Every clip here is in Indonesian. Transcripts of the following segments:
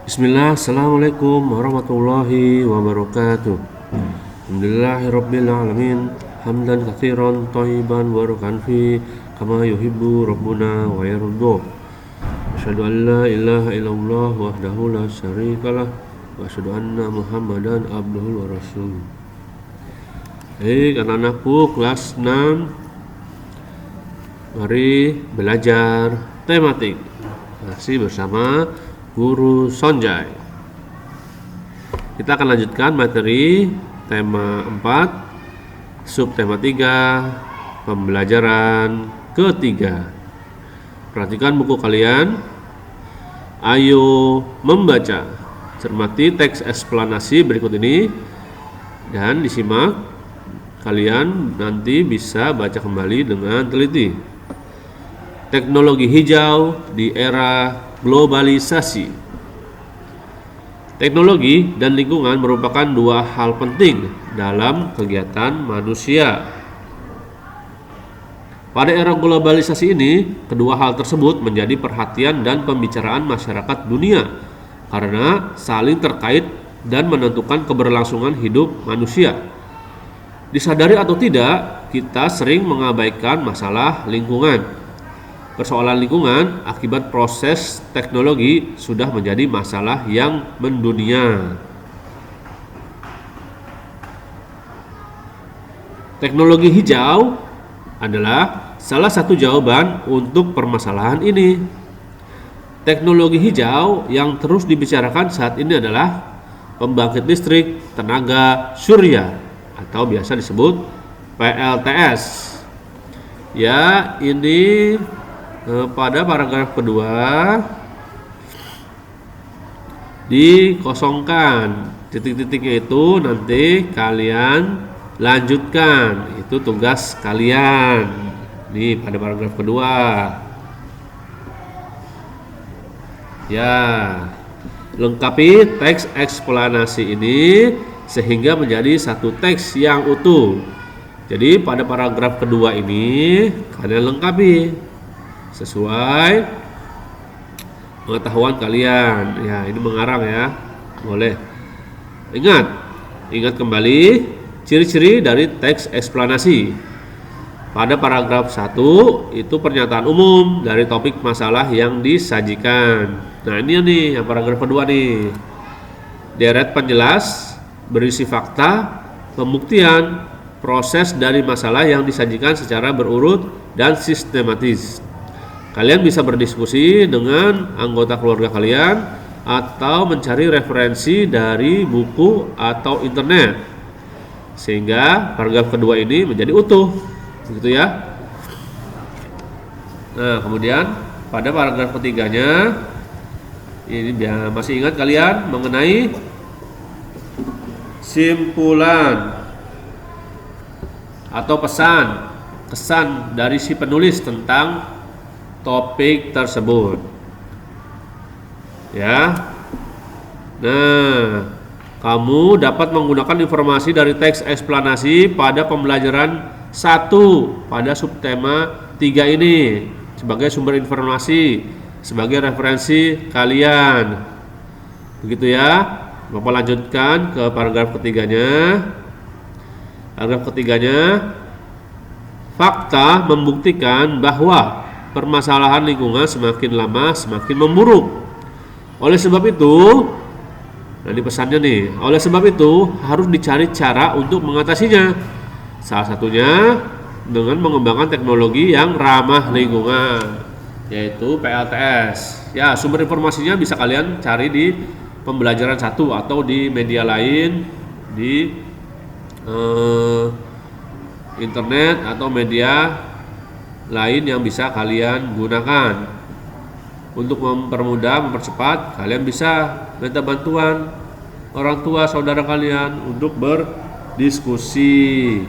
Bismillah, Assalamualaikum warahmatullahi wabarakatuh. Alhamdulillahirabbil alamin, hamdan katsiran thayyiban barakan fi kama yuhibbu rabbuna wa yarda. Asyhadu an la ilaha illallah wahdahu la syarikalah wa asyhadu anna Muhammadan abduhu wa rasuluh. Anak-anakku kelas 6, mari belajar tematik. Masih bersama Guru Sonjay. Kita akan lanjutkan materi tema 4, subtema 3, pembelajaran ketiga. Perhatikan buku kalian. Ayo membaca. Cermati teks eksplanasi berikut ini dan disimak. Kalian nanti bisa baca kembali dengan teliti. Teknologi hijau di era globalisasi. Teknologi dan lingkungan merupakan dua hal penting dalam kegiatan manusia. Pada era globalisasi ini, kedua hal tersebut menjadi perhatian dan pembicaraan masyarakat dunia karena saling terkait dan menentukan keberlangsungan hidup manusia. Disadari atau tidak, kita sering mengabaikan masalah lingkungan. Persoalan lingkungan akibat proses teknologi sudah menjadi masalah yang mendunia. Teknologi hijau adalah salah satu jawaban untuk permasalahan ini. Teknologi hijau yang terus dibicarakan saat ini adalah pembangkit listrik tenaga surya atau biasa disebut PLTS. Ya, ini pada paragraf kedua dikosongkan titik-titiknya, itu nanti kalian lanjutkan, itu tugas kalian nih pada paragraf kedua ya. Lengkapi teks eksplanasi ini sehingga menjadi satu teks yang utuh. Jadi pada paragraf kedua ini kalian lengkapi sesuai pengetahuan kalian. Ya, ini mengarang ya, boleh. Ingat kembali ciri-ciri dari teks eksplanasi. Pada paragraf 1 itu pernyataan umum dari topik masalah yang disajikan. Nah, ini nih yang paragraf kedua nih. Deret penjelas berisi fakta, pembuktian, proses dari masalah yang disajikan secara berurut dan sistematis. Kalian bisa berdiskusi dengan anggota keluarga kalian atau mencari referensi dari buku atau internet sehingga paragraf kedua ini menjadi utuh, begitu ya. Nah, kemudian pada paragraf ketiganya ini masih ingat kalian mengenai simpulan atau kesan dari si penulis tentang topik tersebut ya. Nah, kamu dapat menggunakan informasi dari teks eksplanasi pada pembelajaran 1 pada subtema 3 ini sebagai sumber informasi, sebagai referensi kalian, begitu ya. Bapak lanjutkan ke paragraf ketiganya. Paragraf ketiganya, fakta membuktikan bahwa permasalahan lingkungan semakin lama semakin memburuk. Oleh sebab itu, nah ini pesannya nih, oleh sebab itu harus dicari cara untuk mengatasinya. Salah satunya dengan mengembangkan teknologi yang ramah lingkungan, yaitu PLTS. Ya, sumber informasinya bisa kalian cari di pembelajaran 1 atau di media lain, di internet atau media lain yang bisa kalian gunakan. Untuk mempermudah, mempercepat, kalian bisa minta bantuan orang tua saudara kalian untuk berdiskusi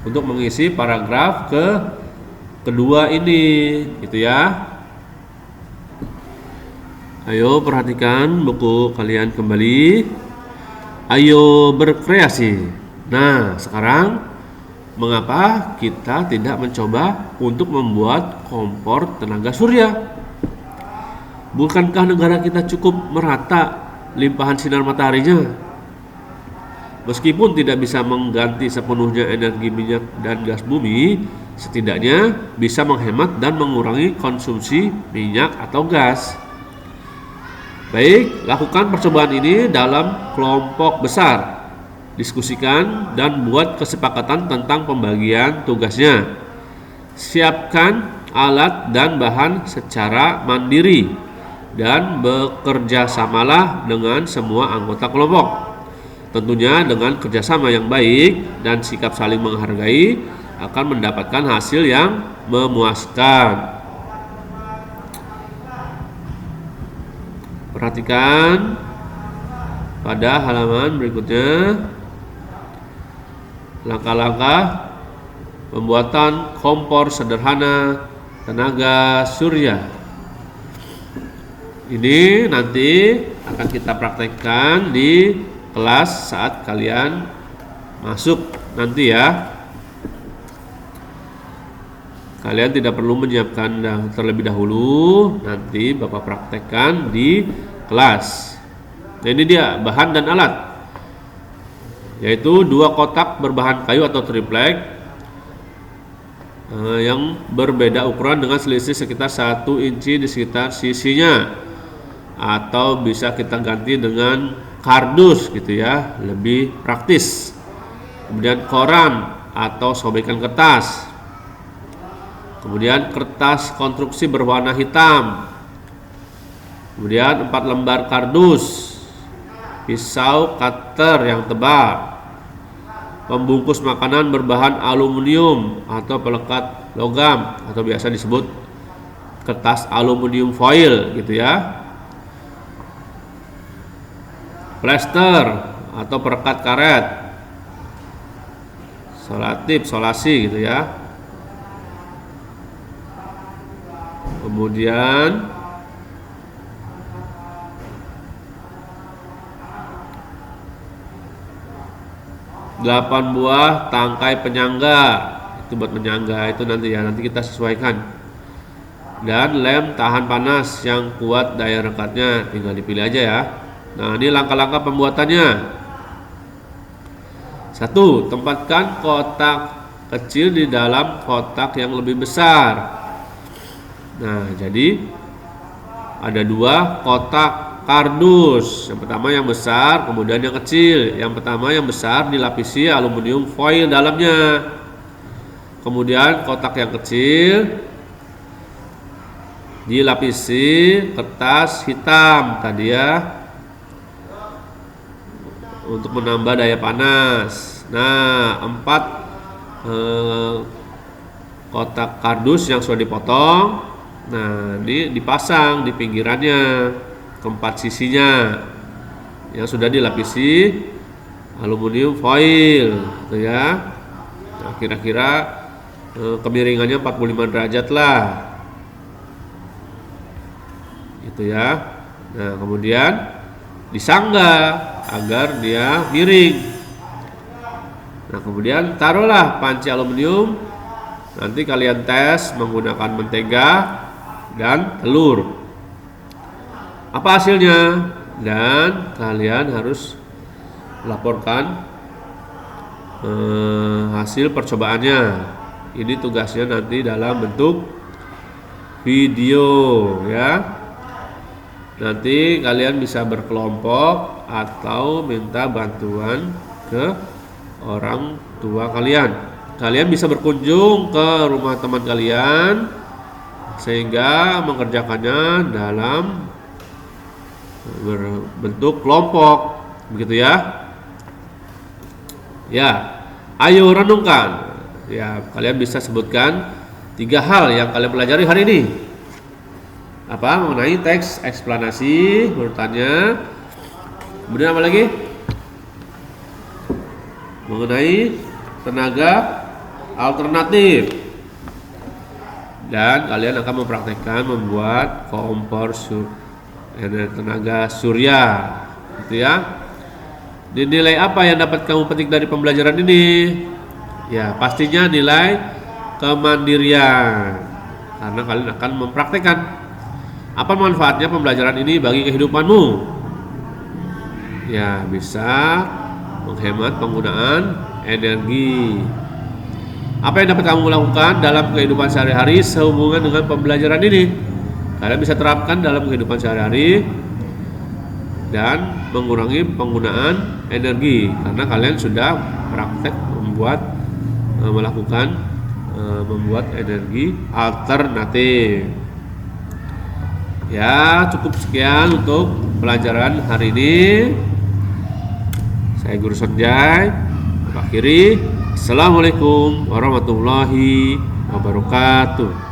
untuk mengisi paragraf kedua ini, gitu ya. Ayo perhatikan buku kalian kembali. Ayo berkreasi. Nah, sekarang mengapa kita tidak mencoba untuk membuat kompor tenaga surya? Bukankah negara kita cukup merata limpahan sinar mataharinya? Meskipun tidak bisa mengganti sepenuhnya energi minyak dan gas bumi, setidaknya bisa menghemat dan mengurangi konsumsi minyak atau gas. Baik, lakukan percobaan ini dalam kelompok besar. Diskusikan dan buat kesepakatan tentang pembagian tugasnya. Siapkan alat dan bahan secara mandiri dan bekerja samalah dengan semua anggota kelompok. Tentunya dengan kerjasama yang baik dan sikap saling menghargai akan mendapatkan hasil yang memuaskan. Perhatikan pada halaman berikutnya langkah-langkah pembuatan kompor sederhana tenaga surya. Ini nanti akan kita praktekkan di kelas saat kalian masuk nanti ya. Kalian tidak perlu menyiapkan terlebih dahulu, nanti Bapak praktekkan di kelas. Nah, ini dia bahan dan alat, yaitu 2 kotak berbahan kayu atau triplek yang berbeda ukuran dengan selisih sekitar 1 inci di sekitar sisinya, atau bisa kita ganti dengan kardus gitu ya, lebih praktis. Kemudian koran atau sobekan kertas, kemudian kertas konstruksi berwarna hitam, kemudian 4 lembar kardus, pisau cutter yang tebal, pembungkus makanan berbahan aluminium atau pelekat logam atau biasa disebut kertas aluminium foil gitu ya, plester atau perekat karet, solatif, solasi gitu ya. Kemudian delapan buah tangkai penyangga, itu buat menyangga itu nanti ya, nanti kita sesuaikan. Dan lem tahan panas yang kuat daya rekatnya, tinggal dipilih aja ya. Nah, ini langkah-langkah pembuatannya. 1. Tempatkan kotak kecil di dalam kotak yang lebih besar. Nah, jadi ada 2 kotak kardus. Yang pertama yang besar, kemudian yang kecil. Yang pertama yang besar dilapisi aluminium foil dalamnya. Kemudian kotak yang kecil dilapisi kertas hitam tadi ya, untuk menambah daya panas. Nah, 4 kotak kardus yang sudah dipotong, nah ini dipasang di pinggirannya, keempat sisinya yang sudah dilapisi aluminium foil gitu ya. Nah, kira-kira kemiringannya 45 derajat lah gitu ya. Nah, kemudian disanggah agar dia miring. Nah, kemudian taruhlah panci aluminium. Nanti kalian tes menggunakan mentega dan telur. Apa hasilnya? Dan kalian harus laporkan hasil percobaannya. Ini tugasnya nanti dalam bentuk video ya. Nanti kalian bisa berkelompok atau minta bantuan ke orang tua kalian. Kalian bisa berkunjung ke rumah teman kalian sehingga mengerjakannya dalam berbentuk kelompok, begitu ya. Ya, ayo renungkan. Ya, kalian bisa sebutkan 3 hal yang kalian pelajari hari ini. Apa mengenai teks eksplanasi urutannya. Kemudian apa lagi? Mengenai tenaga alternatif. Dan kalian akan mempraktekkan membuat kompor tenaga surya, gitu ya. Nilai apa yang dapat kamu petik dari pembelajaran ini? Ya, pastinya nilai kemandirian, karena kalian akan mempraktekkan. Apa manfaatnya pembelajaran ini bagi kehidupanmu? Ya, bisa menghemat penggunaan energi. Apa yang dapat kamu lakukan dalam kehidupan sehari-hari sehubungan dengan pembelajaran ini? Kalian bisa terapkan dalam kehidupan sehari-hari dan mengurangi penggunaan energi karena kalian sudah praktek membuat energi alternatif. Ya, cukup sekian untuk pelajaran hari ini. Saya Guru Sonjay akhiri. Assalamualaikum warahmatullahi wabarakatuh.